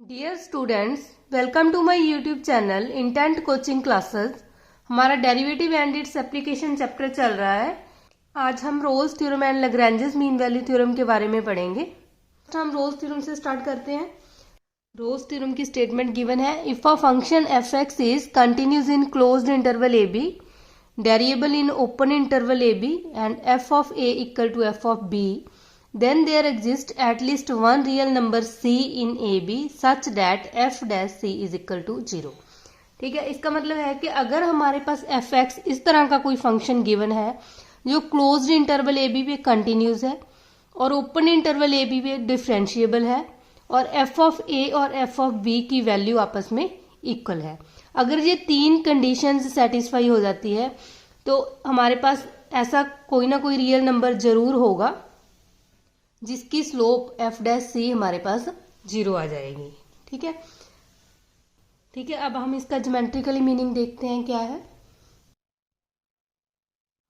Dear students, welcome to my YouTube channel intent coaching classes. हमारा derivative and its application chapter चल रहा है। आज हम Rolle's theorem and Lagrange's mean value theorem के बारे में पढ़ेंगे। तो हम रोल्स थ्योरम से स्टार्ट करते हैं। रोल्स थ्योरम की स्टेटमेंट गिवन है, if a function f x is continuous in closed interval a b, derivable in open interval a b and f of a equal to f of b, then there exists at least one real number c in AB such that f dash c is equal to 0। ठीक है, इसका मतलब है कि अगर हमारे पास F x इस तरह का कोई फंक्शन गिवन है जो क्लोज्ड इंटरवल ए बी पे कंटिन्यूस है और ओपन इंटरवल ए बी पे डिफरेंशिएबल है और एफ ऑफ ए और एफ ऑफ बी की वैल्यू आपस में इक्वल है, अगर ये तीन कंडीशंस सेटिस्फाई हो जाती है तो हमारे पास ऐसा कोई ना कोई रियल नंबर जरूर होगा जिसकी स्लोप एफ डैश सी हमारे पास 0 आ जाएगी। ठीक है, अब हम इसका ज्योमेट्रिकली मीनिंग देखते हैं क्या है।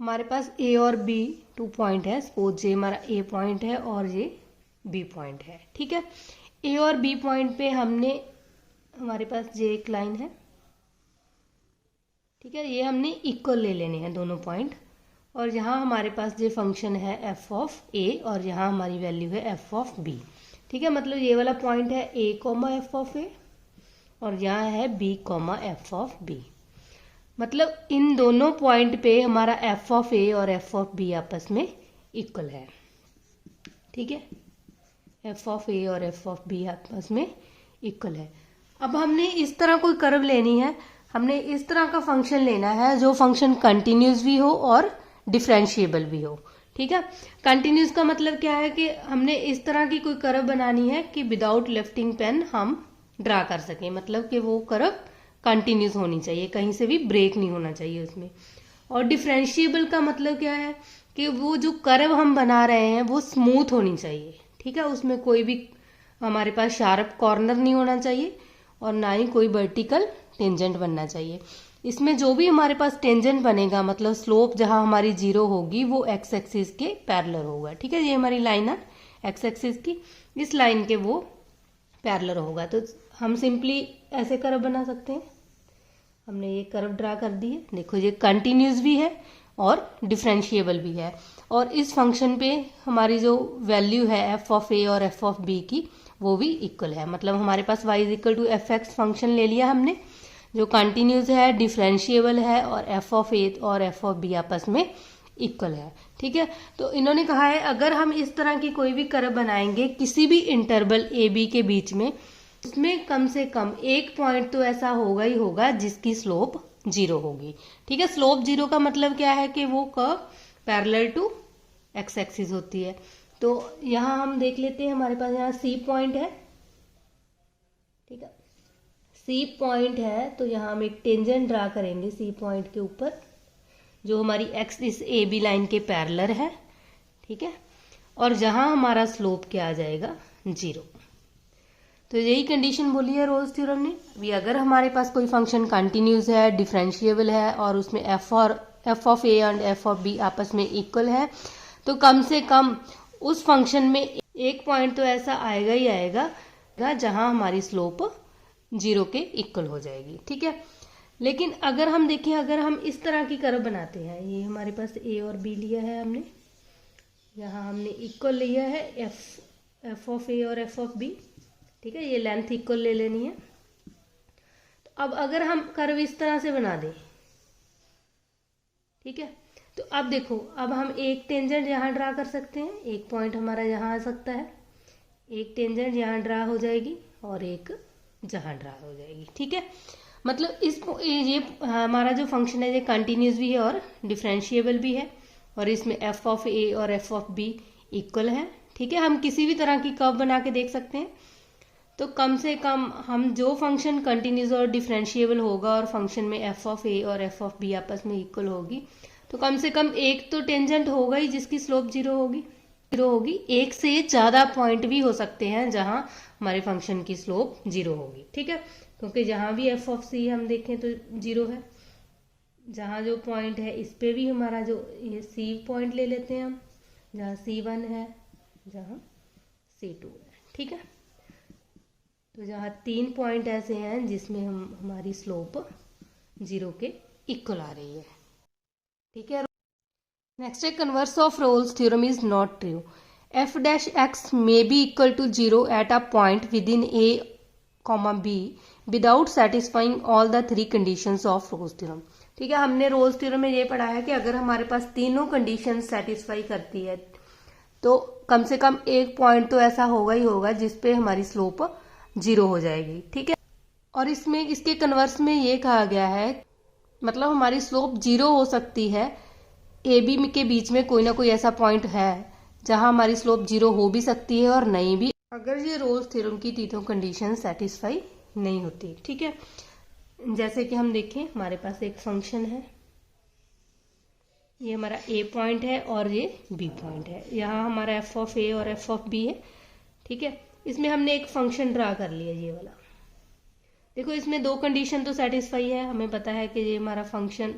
हमारे पास ए और बी 2 पॉइंट है। सपोज ये हमारा ए पॉइंट है और ये बी पॉइंट है। ठीक है, ए और बी पॉइंट पे हमारे पास ये एक लाइन है। ठीक है, ये हमने इक्वल ले लेने हैं दोनों पॉइंट, और यहाँ हमारे पास ये फंक्शन है एफ ऑफ ए और यहाँ हमारी वैल्यू है एफ ऑफ बी। ठीक है, मतलब ये वाला पॉइंट है a comma f of a और यहाँ है b comma f of b. मतलब इन दोनों पॉइंट पे हमारा एफ ऑफ ए और एफ ऑफ बी आपस में इक्वल है। ठीक है, एफ ऑफ ए और एफ ऑफ बी आपस में इक्वल है। अब हमने इस तरह कोई कर्व लेनी है, हमने इस तरह का फंक्शन लेना है जो फंक्शन कंटिन्यूस भी हो और डिफरेंशिएबल भी हो। ठीक है, कंटिन्यूस का मतलब क्या है कि हमने इस तरह की कोई कर्व बनानी है कि विदाउट लिफ्टिंग पेन हम ड्रा कर सकें, मतलब कि वो कर्व कंटिन्यूस होनी चाहिए, कहीं से भी ब्रेक नहीं होना चाहिए उसमें। और डिफरेंशिएबल का मतलब क्या है कि वो जो कर्व हम बना रहे हैं वो स्मूथ होनी चाहिए। ठीक है, उसमें कोई भी हमारे पास शार्प कॉर्नर नहीं होना चाहिए और ना ही कोई वर्टिकल टेंजेंट बनना चाहिए। इसमें जो भी हमारे पास टेंजेंट बनेगा, मतलब स्लोप जहां हमारी 0 होगी वो एक्स एक्सिस के पैरेलल होगा। ठीक है, ये हमारी लाइन है एक्स एक्सिस की, इस लाइन के वो पैरेलल होगा। तो हम सिंपली ऐसे कर्व बना सकते हैं। हमने ये कर्व ड्रा कर दी है, देखो ये कंटिन्यूस भी है और डिफरेंशिएबल भी है, और इस फंक्शन पे हमारी जो वैल्यू है एफ ऑफ ए और एफ ऑफ बी की वो भी इक्वल है। मतलब हमारे पास y is equal to f x function ले लिया हमने जो कंटिन्यूस है, डिफरेंशिएबल है और एफ ऑफ ए और एफ ऑफ बी आपस में इक्वल है। ठीक है, तो इन्होंने कहा है अगर हम इस तरह की कोई भी कर्व बनाएंगे किसी भी इंटरवल ए बी के बीच में, उसमें कम से कम एक पॉइंट तो ऐसा होगा ही होगा जिसकी स्लोप 0 होगी। ठीक है, स्लोप 0 का मतलब क्या है कि वो curve parallel to x axis होती है। तो यहाँ हम देख लेते हैं, हमारे पास यहाँ सी पॉइंट है। ठीक है, सी पॉइंट है तो यहाँ हम एक टेंजेंट ड्रा करेंगे सी पॉइंट के ऊपर जो हमारी एक्स इस ए बी लाइन के पैरेलल है। ठीक है, और जहां हमारा स्लोप क्या आ जाएगा 0। तो यही कंडीशन बोली है रोल्स थ्योरम ने। अभी अगर हमारे पास कोई फंक्शन कंटिन्यूस है, डिफरेंशिएबल है और उसमें f of a and f of b आपस में इक्वल है, तो कम से कम उस फंक्शन में एक पॉइंट तो ऐसा आएगा ही आएगा जहां हमारी स्लोप 0 के इक्वल हो जाएगी। ठीक है, लेकिन अगर हम देखें, अगर हम इस तरह की कर्व बनाते हैं, ये हमारे पास ए और बी लिया है हमने, यहाँ हमने इक्वल लिया है एफ ऑफ ए और एफ ऑफ बी। ठीक है, ये लेंथ इक्वल ले लेनी है। तो अब अगर हम कर्व इस तरह से बना दें, ठीक है, तो अब देखो, अब हम एक टेंजेंट यहाँ ड्रा कर सकते हैं, एक पॉइंट हमारा यहाँ आ सकता है, एक टेंजेंट यहाँ ड्रा हो जाएगी और एक जहाँ ड्रा हो जाएगी। ठीक है, मतलब ये हमारा जो फंक्शन है ये कंटिन्यूस भी है और डिफरेंशिएबल भी है और इसमें एफ ऑफ ए और एफ ऑफ बी इक्वल है। ठीक है, हम किसी भी तरह की कर्व बना के देख सकते हैं। तो कम से कम हम जो फंक्शन कंटिन्यूस और डिफरेंशिएबल होगा और फंक्शन में एफ ऑफ ए और एफ ऑफ बी आपस में इक्वल होगी, तो कम से कम एक तो टेंजेंट होगा ही जिसकी स्लोप 0 होगी। एक से ज्यादा पॉइंट भी हो सकते हैं जहां हमारे फंक्शन की स्लोप 0 होगी। ठीक है, क्योंकि जहां भी एफ ऑफ सी हम देखें तो 0 है, जहां जो पॉइंट है इस पे भी हमारा जो ये सी पॉइंट ले लेते हैं हम, जहां C1 है, जहां C2 है। ठीक है, तो जहाँ 3 पॉइंट ऐसे हैं जिसमें हमारी स्लोप 0 के इक्वल आ रही है। ठीक है, नेक्स्ट है converse of Rolle's theorem is not true. F dash x may be equal to 0 at a point within a comma b without satisfying all the 3 conditions of Rolle's theorem. ठीक है, हमने Rolle's theorem में ये पढ़ा है कि अगर हमारे पास तीनों कंडीशन सेटिस्फाई करती है तो कम से कम एक पॉइंट तो ऐसा होगा ही होगा जिसपे हमारी स्लोप 0 हो जाएगी। ठीक है, और इसमें इसके कन्वर्स में ये कहा गया है, मतलब हमारी स्लोप 0 हो सकती है, ए बी के बीच में कोई ना कोई ऐसा पॉइंट है जहां हमारी स्लोप 0 हो भी सकती है और नहीं भी, अगर ये रोल्स थ्योरम की तीनों कंडीशन सेटिस्फाई नहीं होती। ठीक है, जैसे कि हम देखें हमारे पास एक फंक्शन है, ये हमारा ए पॉइंट है और ये बी पॉइंट है, यहाँ हमारा एफ ऑफ ए और एफ ऑफ बी है। ठीक है, इसमें हमने एक फंक्शन ड्रा कर लिया ये वाला। देखो इसमें 2 कंडीशन तो सेटिस्फाई है, हमें पता है कि ये हमारा फंक्शन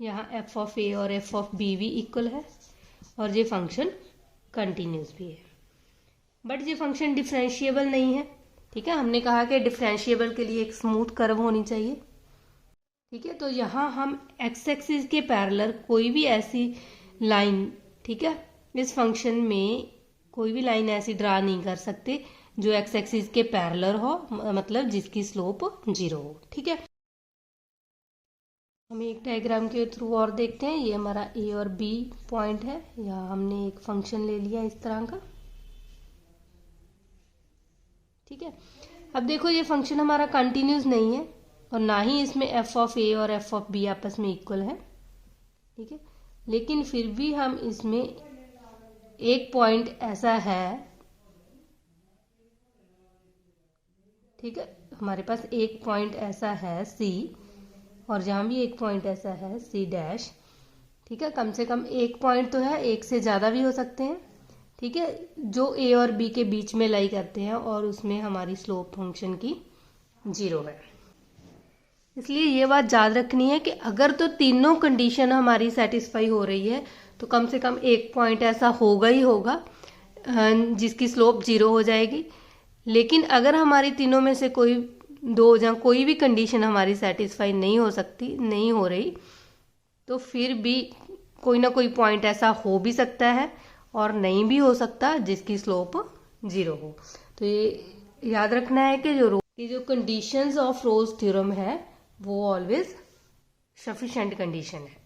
यहाँ एफ ऑफ ए और एफ ऑफ बी भी इक्वल है और ये फंक्शन कंटिन्यूस भी है, बट ये फंक्शन डिफरेंशिएबल नहीं है। ठीक है, हमने कहा कि डिफरेंशिएबल के लिए एक स्मूथ कर्व होनी चाहिए। ठीक है, तो यहाँ हम एक्स एक्सिस के पैरेलल कोई भी ऐसी लाइन, ठीक है, इस फंक्शन में कोई भी लाइन ऐसी ड्रा नहीं कर सकते जो एक्स एक्सिस के पैरेलल हो, मतलब जिसकी स्लोप 0 हो। ठीक है, हम एक डायग्राम के थ्रू और देखते हैं। ये हमारा ए और बी पॉइंट है, यहाँ हमने एक फंक्शन ले लिया इस तरह का। ठीक है, अब देखो ये फंक्शन हमारा कंटिन्यूस नहीं है और ना ही इसमें एफ ऑफ ए और एफ ऑफ बी आपस में इक्वल है। ठीक है, लेकिन फिर भी हम इसमें एक पॉइंट ऐसा है, ठीक है, हमारे पास एक पॉइंट ऐसा है सी, और जहां भी एक पॉइंट ऐसा है सी डैश। ठीक है, कम से कम एक पॉइंट तो है, एक से ज्यादा भी हो सकते हैं। ठीक है, जो ए और बी के बीच में लाई करते हैं और उसमें हमारी स्लोप फंक्शन की 0 है। इसलिए ये बात याद रखनी है कि अगर तो तीनों कंडीशन हमारी सेटिस्फाई हो रही है तो कम से कम एक पॉइंट ऐसा होगा ही होगा जिसकी स्लोप 0 हो जाएगी। लेकिन अगर हमारी तीनों में से कोई 2 या कोई भी कंडीशन हमारी सेटिस्फाई नहीं हो सकती, नहीं हो रही, तो फिर भी कोई ना कोई पॉइंट ऐसा हो भी सकता है और नहीं भी हो सकता जिसकी स्लोप 0 हो। तो ये याद रखना है कि जो कंडीशंस ऑफ रोल्स थ्योरम है वो ऑलवेज सफिशिएंट कंडीशन है,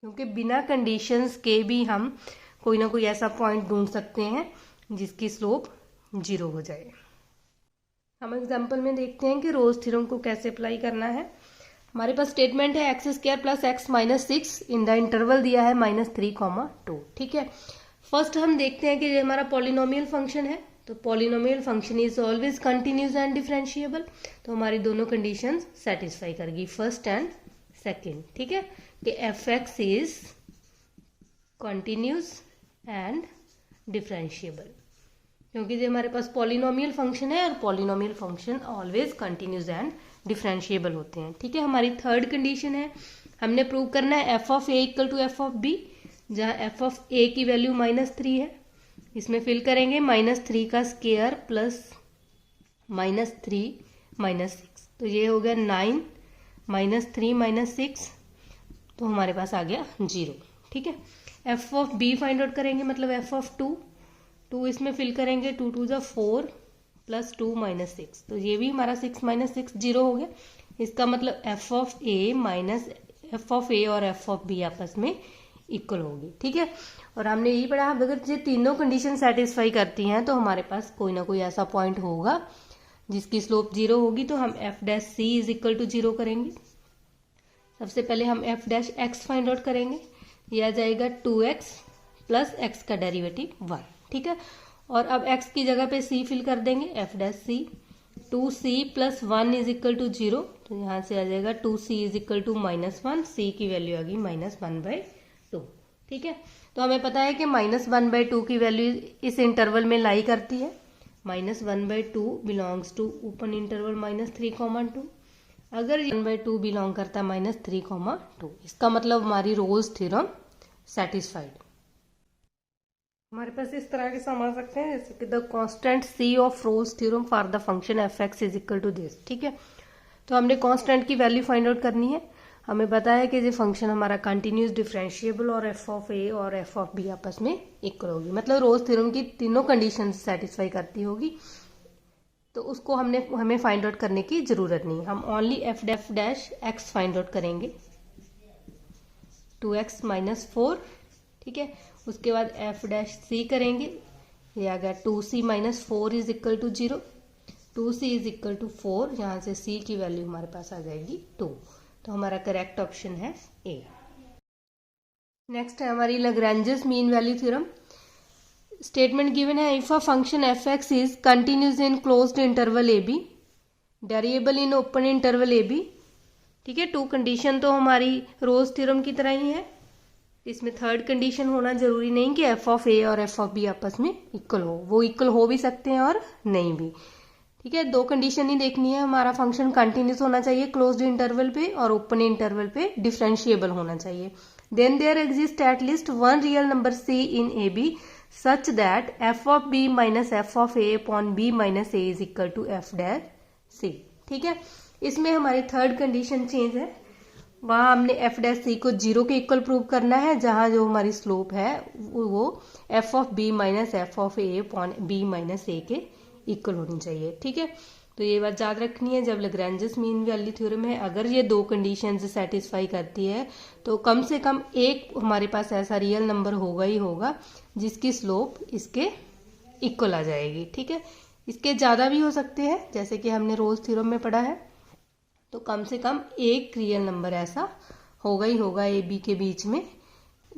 क्योंकि बिना कंडीशंस के भी हम कोई ना कोई ऐसा पॉइंट ढूंढ सकते हैं जिसकी स्लोप 0 हो जाए। हम एग्जांपल में देखते हैं कि रोल्स थ्योरम को कैसे अप्लाई करना है। हमारे पास स्टेटमेंट है x square plus x minus 6 in the interval दिया है -3, 2। ठीक है, फर्स्ट हम देखते हैं कि ये हमारा पॉलिनोमियल फंक्शन है, तो polynomial function is always continuous and differentiable, तो हमारी दोनों कंडीशंस सेटिस्फाई करेगी, फर्स्ट एंड सेकंड। ठीक है, कि F x is continuous and differentiable, क्योंकि जो हमारे पास पॉलिनोमियल फंक्शन है और polynomial function always continuous and differentiable होते हैं। ठीक है, हमारी थर्ड कंडीशन है, हमने प्रूव करना है f of a equal to f of b, जहाँ एफ ऑफ ए की वैल्यू -3 है, इसमें फिल करेंगे -3 का स्क्वायर प्लस -3 -6, तो ये हो गया 9 -3 -6, तो हमारे पास आ गया 0। ठीक है, f of b find out करेंगे, मतलब एफ ऑफ 2 इसमें फिल करेंगे, 2 2 = 4 + 2 - 6, तो ये भी हमारा 6 - 6 0 हो गया। इसका मतलब एफ ऑफ ए और एफ ऑफ बी आपस में इक्वल होगी। ठीक है, और हमने यही पढ़ा अगर ये तीनों कंडीशन सेटिस्फाई करती हैं तो हमारे पास कोई ना कोई ऐसा पॉइंट होगा जिसकी स्लोप 0 होगी, तो हम f dash c is equal to 0 करेंगे। सबसे पहले हम f dash x find out करेंगे, यह आ जाएगा 2x प्लस एक्स का डेरिवेटिव 1। ठीक है, और अब x की जगह पे c फिल कर देंगे, f dash c 2c + 1 is equal to 0, तो यहाँ से आ जाएगा 2c is equal to -1, c की वैल्यू आ गई -1/2। ठीक है, तो हमें पता है कि -1/2 की वैल्यू इस इंटरवल में लाई करती है, -1/2 बिलोंग्स टू ओपन इंटरवल -3, 2। अगर 1/2 बिलोंग करता -3, 2, इसका मतलब हमारी रोल्स थ्योरम सेटिस्फाइड। हमारे पास इस तरह के सम आ सकते हैं, जैसे कि the constant c of Rolle's theorem for the function f x is equal to this. ठीक है, तो हमने कांस्टेंट की वैल्यू फाइंड आउट करनी है। हमें पता है कि ये फंक्शन हमारा कंटिन्यूस डिफरेंशिएबल और एफ ऑफ ए और एफ ऑफ बी आपस में इक्वल होगी, मतलब रोज थ्योरम की तीनों कंडीशन सेटिस्फाई करती होगी। तो उसको हमें फाइंड आउट करने की जरूरत नहीं, हम only F dash x find out करेंगे, 2x माइनस 4। ठीक है, उसके बाद एफ डैश सी करेंगे, ये आ गया 2c minus 4 is equal to 0, 2c is equal to 4, यहाँ से c की वैल्यू हमारे पास आ जाएगी 2। तो हमारा करेक्ट ऑप्शन है ए। नेक्स्ट है हमारी Lagrange's mean value theorem. Statement given है, if a function f x is continuous in closed interval a b, variable in open interval a b. ठीक है, टू कंडीशन तो हमारी रोज थ्योरम की तरह ही है, इसमें थर्ड कंडीशन होना जरूरी नहीं कि एफ ऑफ ए और एफ ऑफ बी आपस में इक्वल हो, वो इक्वल हो भी सकते हैं और नहीं भी। ठीक है, दो कंडीशन ही देखनी है, हमारा फंक्शन कंटिन्यूस होना चाहिए क्लोज्ड इंटरवल पे और ओपन इंटरवल पे डिफरेंशिएबल होना चाहिए। Then there exist at least one real number c in a b such that f of b minus f of a upon b minus a is equal to f dash c. ठीक है, इसमें हमारी third condition change है, वहां हमने F dash सी को 0 के equal prove करना है, जहां जो हमारी स्लोप है वो f of b minus f of a upon b minus a के इक्वल होनी चाहिए। ठीक है, तो ये बात याद रखनी है, जब लैग्रेंजेस मीन वैल्यू थ्योरम है, अगर ये दो कंडीशंस सेटिस्फाई करती है तो कम से कम एक हमारे पास ऐसा रियल नंबर होगा ही होगा जिसकी स्लोप इसके इक्वल आ जाएगी। ठीक है, इसके ज्यादा भी हो सकते हैं, जैसे कि हमने रोज थ्योरम में पढ़ा है, तो कम से कम एक रियल नंबर ऐसा होगा ही होगा ए बी के बीच में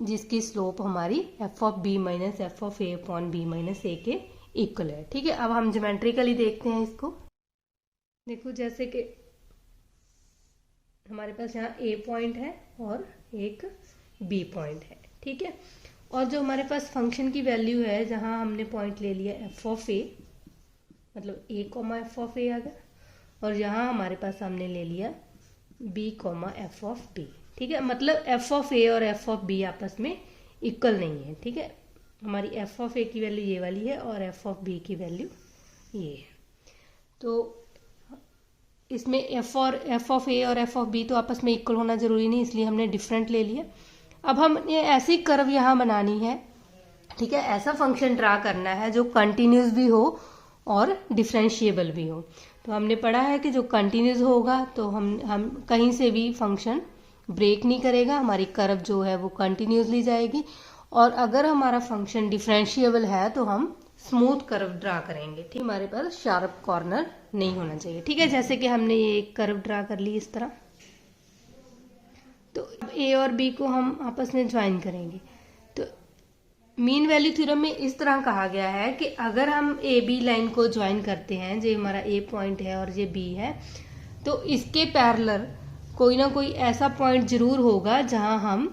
जिसकी स्लोप हमारी f of b minus f of a upon b minus a के इक्वल है। ठीक है, अब हम ज्योमेट्रिकली देखते हैं इसको। देखो, जैसे कि हमारे पास यहाँ ए पॉइंट है और एक बी पॉइंट है। ठीक है, और जो हमारे पास फंक्शन की वैल्यू है, जहां हमने पॉइंट ले लिया एफ ऑफ ए, मतलब a comma f of a आ गया, और यहाँ हमारे पास हमने ले लिया b comma f of b. ठीक है, मतलब एफ ऑफ ए और एफ ऑफ बी आपस में इक्वल नहीं है। ठीक है, हमारी एफ ऑफ ए की वैल्यू ये वाली है और एफ ऑफ बी की वैल्यू ये है, तो इसमें एफ ऑफ ए और एफ ऑफ बी तो आपस में इक्वल होना जरूरी नहीं, इसलिए हमने डिफरेंट ले लिया। अब हमने ऐसी कर्व यहाँ बनानी है। ठीक है, ऐसा फंक्शन ड्रा करना है जो कंटिन्यूस भी हो और डिफरेंशिएबल भी हो। तो हमने पढ़ा है कि जो कंटिन्यूस होगा तो हम कहीं से भी फंक्शन ब्रेक नहीं करेगा, हमारी कर्व जो है वो कंटिन्यूसली जाएगी, और अगर हमारा फंक्शन डिफरेंशिएबल है तो हम स्मूथ कर्व ड्रा करेंगे। ठीक, हमारे पास शार्प कॉर्नर नहीं होना चाहिए। ठीक है, जैसे कि हमने ये एक कर्व ड्रा कर ली इस तरह, तो ए और बी को हम आपस में ज्वाइन करेंगे। तो मीन वैल्यू थ्योरम में इस तरह कहा गया है कि अगर हम ए बी लाइन को ज्वाइन करते हैं, जो हमारा ए पॉइंट है और ये बी है, तो इसके पैरेलल कोई ना कोई ऐसा पॉइंट जरूर होगा जहां हम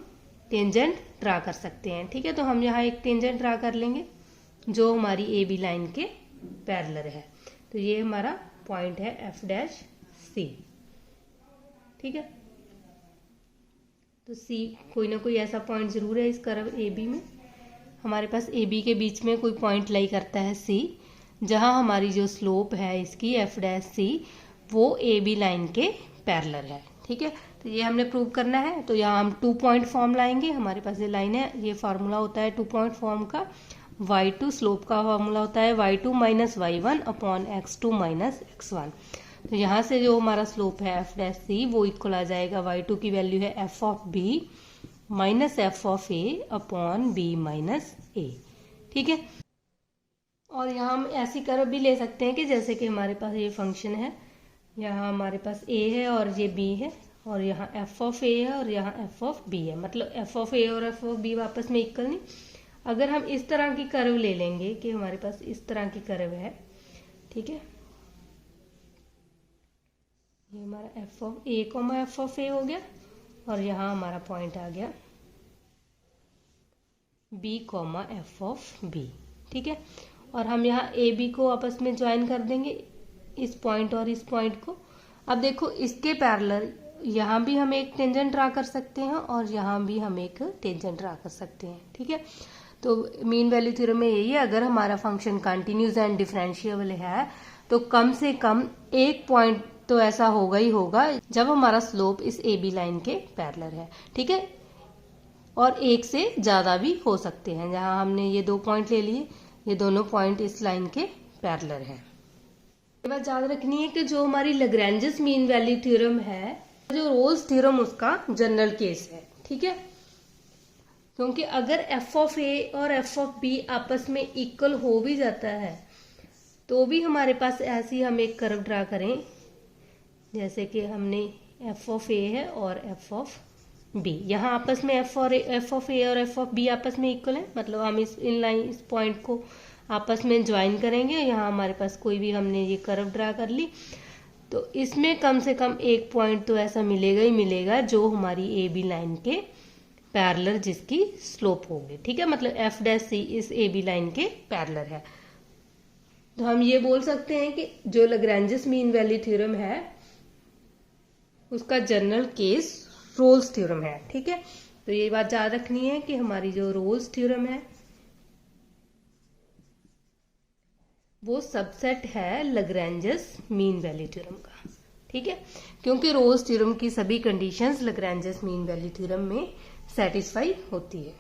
टेंजेंट ड्रा कर सकते हैं। ठीक है, तो हम यहाँ एक टेंजेंट ड्रा कर लेंगे जो हमारी ए बी लाइन के पैरेलल है। तो ये हमारा पॉइंट है एफ डैश सी। ठीक है, तो सी कोई ना कोई ऐसा पॉइंट जरूर है इस कर्व ए बी में, हमारे पास ए बी के बीच में कोई पॉइंट लाई करता है सी, जहां हमारी जो स्लोप है इसकी एफ डैश सी वो ए बी लाइन के पैरेलल है। ठीक है, तो ये हमने प्रूव करना है। तो यहाँ हम 2 पॉइंट फॉर्म लाएंगे, हमारे पास ये लाइन है, ये फार्मूला होता है 2 पॉइंट फॉर्म का, y2 स्लोप का फार्मूला होता है y2 minus y1 upon x2 minus x1। तो यहाँ से जो हमारा स्लोप है एफ डैश सी वो इक्वल आ जाएगा, y2 की वैल्यू है f of b minus f of a upon b minus a. ठीक है, और यहाँ हम ऐसी कर्व भी ले सकते हैं कि जैसे कि हमारे पास ये फंक्शन है, यहाँ हमारे पास ए है और ये बी है, और यहाँ एफ ऑफ ए है और यहाँ एफ ऑफ बी है, मतलब एफ ऑफ ए और एफ ऑफ बी आपस में इक्वल नहीं। अगर हम इस तरह की कर्व ले लेंगे कि हमारे पास इस तरह की कर्व है, ठीक है, ये हमारा f of a comma f of a हो गया, और यहाँ हमारा पॉइंट आ गया b comma f of b. ठीक है, और हम यहाँ ए बी को आपस में ज्वाइन कर देंगे, इस पॉइंट और इस पॉइंट को। अब देखो, इसके पैरेलल यहाँ भी हम एक टेंजेंट ड्रा कर सकते हैं और यहाँ भी हम एक टेंजेंट ड्रा कर सकते हैं। ठीक है, तो मीन वैल्यू थ्योरम में यही है, अगर हमारा फंक्शन कंटिन्यूस एंड डिफरेंशिएबल है तो कम से कम एक पॉइंट तो ऐसा होगा ही होगा जब हमारा स्लोप इस ए बी लाइन के पैरेलल है, ठीक है। और एक से ज्यादा भी हो सकते हैं, जहां हमने ये 2 पॉइंट ले लिए, ये दोनों पॉइंट इस लाइन के पैरेलल है। ये बात याद रखनी है कि जो हमारी लैग्रेंजेस मीन वैल्यू थ्योरम है, जो रोल्स थ्योरम उसका जनरल केस है, ठीक है। क्योंकि अगर एफ ऑफ ए और एफ ऑफ बी आपस में इक्वल हो भी जाता है तो भी हमारे पास ऐसी हम एक कर्व ड्रा करें, जैसे कि हमने एफ ऑफ ए है और एफ ऑफ बी, यहाँ आपस में एफ ऑफ ए और एफ ऑफ बी आपस में इक्वल है, मतलब हम इस पॉइंट को आपस में ज्वाइन करेंगे। यहाँ हमारे पास कोई भी हमने ये कर्व ड्रा कर ली, तो इसमें कम से कम एक पॉइंट तो ऐसा मिलेगा ही मिलेगा जो हमारी ए बी लाइन के पैरेलल जिसकी स्लोप होगी, ठीक है। मतलब एफ डैश सी इस ए बी लाइन के पैरेलल है। तो हम ये बोल सकते हैं कि जो लैग्रेंजेस मीन वैल्यू थ्योरम है उसका जनरल केस रोल्स थ्योरम है, ठीक है। तो ये बात याद रखनी है कि हमारी जो रोल्स थ्योरम है वो सबसेट है लैग्रेंजेस मीन वैल्यू थ्योरम का, ठीक है। क्योंकि रोल्स थ्योरम की सभी conditions Lagrange's mean value theorem में सेटिस्फाई होती है।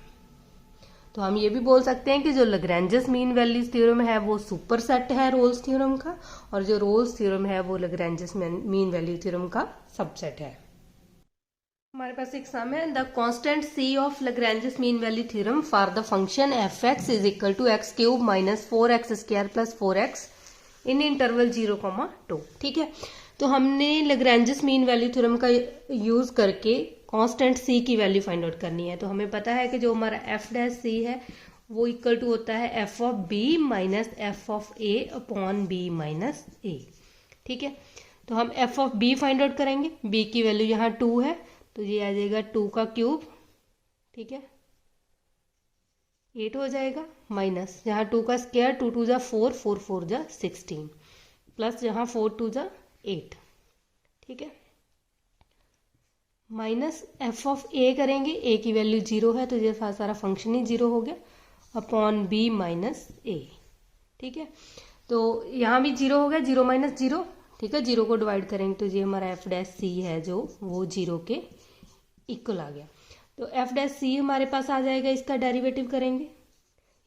तो हम ये भी बोल सकते हैं कि जो लैग्रेंजेस मीन वैल्यू थ्योरम है वो सुपर सेट है रोल्स थ्योरम का, और जो रोल्स थ्योरम है वो लैग्रेंजेस मीन वैल्यू थ्योरम का सबसेट है। हमारे पास एक सम है, the constant c of Lagrange's mean value theorem for the function f x is equal to x cube minus 4x² plus 4x in interval 0,2, ठीक है। तो हमने लैग्रेंजेस मीन वैल्यू थ्योरम का यूज करके कांस्टेंट सी की value find out करनी है। तो हमें पता है कि जो हमारा एफ डैश सी है वो इक्वल टू होता है f of b minus f of a upon b minus a, ठीक है। तो हम f of b find out करेंगे, बी की वैल्यू यहाँ 2 है तो ये आ जाएगा 2 का क्यूब, ठीक है, 8 हो जाएगा, माइनस यहाँ 2 का स्क्वायर, 2 2 जा 4, 4 4 जा 16, प्लस यहाँ 4 2 जा 8, ठीक है, माइनस एफ ऑफ ए करेंगे, ए की वैल्यू 0 है तो ये सारा फंक्शन ही 0 हो गया, अपॉन बी माइनस ए, ठीक है। तो यहाँ भी 0 हो गया, 0 माइनस 0, ठीक है, 0 को डिवाइड करेंगे तो ये हमारा एफ डैश सी है जो वो 0 के इक्वल आ गया। तो एफ डैश सी हमारे पास आ जाएगा, इसका डेरिवेटिव करेंगे,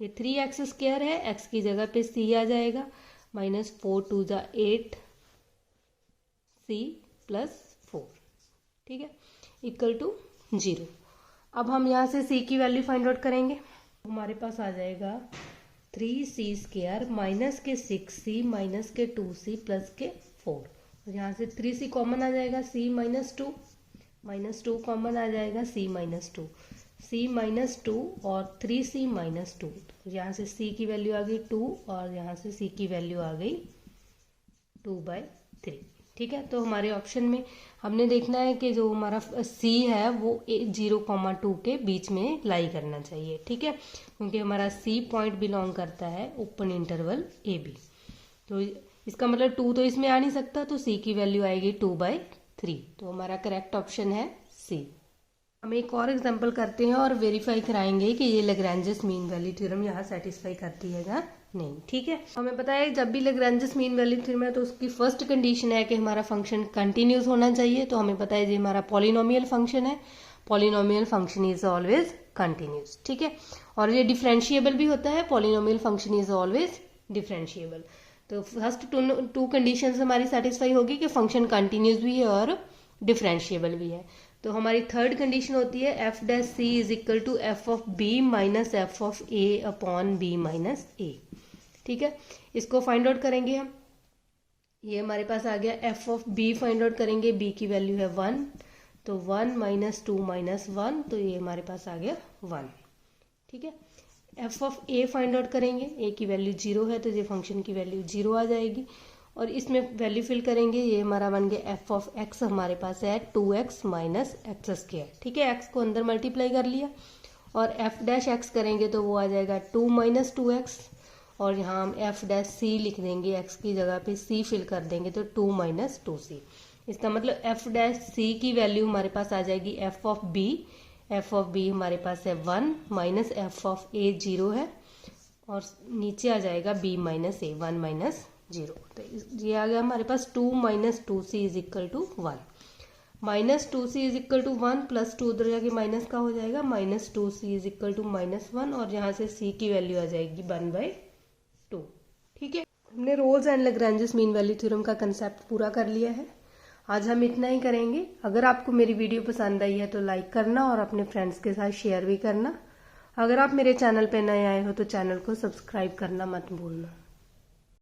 ये 3x² है, x की जगह पे c आ जाएगा, माइनस 4 2 जा 8 c प्लस 4, ठीक है, इक्वल टू 0। अब हम यहाँ से c की वैल्यू फाइंड आउट करेंगे, हमारे पास आ जाएगा 3c² माइनस के 6c माइनस के 2c प्लस के 4, और यहाँ से 3c कॉमन आ जाएगा, c माइनस 2 कॉमन आ जाएगा, c माइनस 2 और 3c माइनस 2, तो यहाँ से c की वैल्यू आ गई 2 और यहाँ से c की वैल्यू आ गई 2/3, ठीक है। तो हमारे ऑप्शन में हमने देखना है कि जो हमारा c है वो 0,2 के बीच में लाई करना चाहिए, ठीक है, क्योंकि हमारा c पॉइंट बिलोंग करता है ओपन इंटरवल ए बी। तो इसका मतलब 2 तो इसमें आ नहीं सकता, तो c की वैल्यू आएगी 2/3, तो हमारा करेक्ट ऑप्शन है c। हम एक और एग्जांपल करते हैं और वेरीफाई कराएंगे कि ये लैग्रेंजेस मीन वैल्यू थ्योरम यहाँ सेटिस्फाई करती है या नहीं, ठीक है। हमें पता है जब भी लैग्रेंजेस मीन वैल्यू थ्योरम है तो उसकी फर्स्ट कंडीशन है कि हमारा फंक्शन कंटिन्यूस होना चाहिए। तो हमें पता है ये हमारा पॉलिनोमियल फंक्शन है, polynomial function is always continuous, ठीक है, और ये डिफरेंशिएबल भी होता है, polynomial function is always differentiable. तो फर्स्ट टू कंडीशंस हमारी सेटिस्फाई होगी कि फंक्शन कंटिन्यूस भी है और डिफरेंशिएबल भी है। तो हमारी थर्ड कंडीशन होती है f dash c is equal to f of b minus f of a upon b minus a, ठीक है। इसको फाइंड आउट करेंगे हम, ये हमारे पास आ गया f of b find out करेंगे, बी की वैल्यू है 1, तो 1 माइनस 2 माइनस 1, तो ये हमारे पास आ गया 1, ठीक है। F of A find out करेंगे, ए की वैल्यू 0 है तो ये फंक्शन की वैल्यू 0 आ जाएगी, और इसमें वैल्यू फिल करेंगे, ये हमारा बन गया एफ ऑफ एक्स हमारे पास है 2x माइनस x², ठीक है, x को अंदर मल्टीप्लाई कर लिया, और एफ डैश एक्स करेंगे तो वो आ जाएगा 2 माइनस 2x, और यहाँ हम एफ डैश सी लिख देंगे, x की जगह पे c फिल कर देंगे तो 2 माइनस 2c। इसका मतलब एफ डैश सी की वैल्यू हमारे पास आ जाएगी f of b f of b हमारे पास है 1 माइनस एफ ऑफ ए 0 है और नीचे आ जाएगा b माइनस ए 1 माइनस 0। तो ये आ गया हमारे पास 2 minus 2c is equal to 1। Minus 2c is equal to 1 plus 2 उधर जाके माइनस का हो जाएगा, minus 2c is equal to minus 1 और यहाँ से c की वैल्यू आ जाएगी 1/2। ठीक है, हमने Rolle's and Lagrange's mean value theorem का कंसेप्ट पूरा कर लिया है। आज हम इतना ही करेंगे। अगर आपको मेरी वीडियो पसंद आई है तो लाइक करना और अपने फ्रेंड्स के साथ शेयर भी करना। अगर आप मेरे चैनल पे नए आए हो तो चैनल को सब्सक्राइब करना मत भूलना।